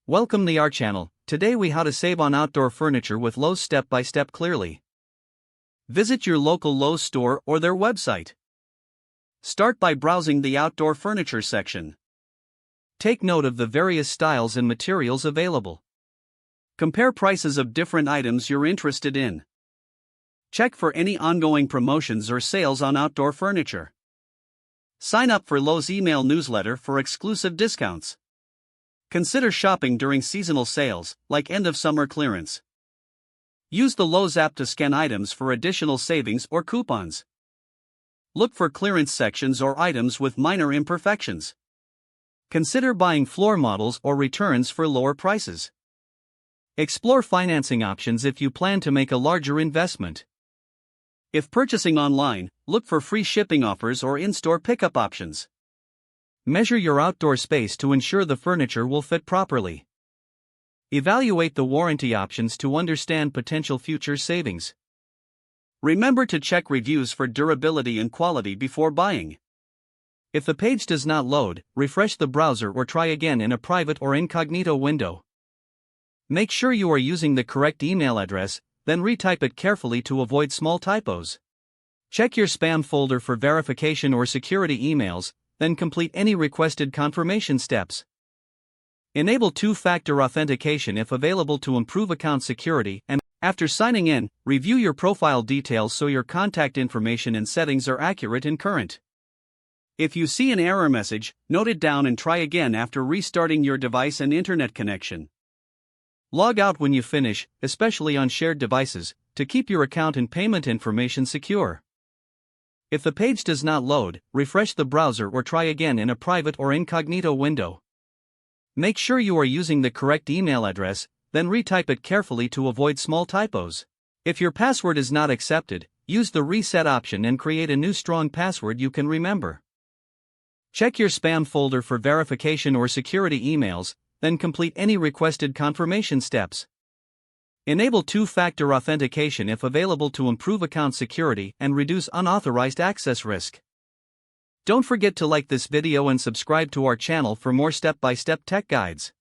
Welcome to our channel. Today we how to save on outdoor furniture with Lowe's step by step clearly. Visit your local Lowe's store or their website. Start by browsing the outdoor furniture section. Take note of the various styles and materials available. Compare prices of different items you're interested in. Check for any ongoing promotions or sales on outdoor furniture. Sign up for Lowe's email newsletter for exclusive discounts. Consider shopping during seasonal sales, like end of summer clearance. Use the Lowe's app to scan items for additional savings or coupons. Look for clearance sections or items with minor imperfections. Consider buying floor models or returns for lower prices. Explore financing options if you plan to make a larger investment. If purchasing online, look for free shipping offers or in-store pickup options. Measure your outdoor space to ensure the furniture will fit properly. Evaluate the warranty options to understand potential future savings. Remember to check reviews for durability and quality before buying. If the page does not load, refresh the browser or try again in a private or incognito window. Make sure you are using the correct email address, then retype it carefully to avoid small typos. Check your spam folder for verification or security emails, then complete any requested confirmation steps. Enable two-factor authentication if available to improve account security, and after signing in, review your profile details so your contact information and settings are accurate and current. If you see an error message, note it down and try again after restarting your device and internet connection. Log out when you finish, especially on shared devices, to keep your account and payment information secure. If the page does not load, refresh the browser or try again in a private or incognito window. Make sure you are using the correct email address, then retype it carefully to avoid small typos. If your password is not accepted, use the reset option and create a new strong password you can remember. Check your spam folder for verification or security emails, then complete any requested confirmation steps. Enable two-factor authentication if available to improve account security and reduce unauthorized access risk. Don't forget to like this video and subscribe to our channel for more step-by-step tech guides.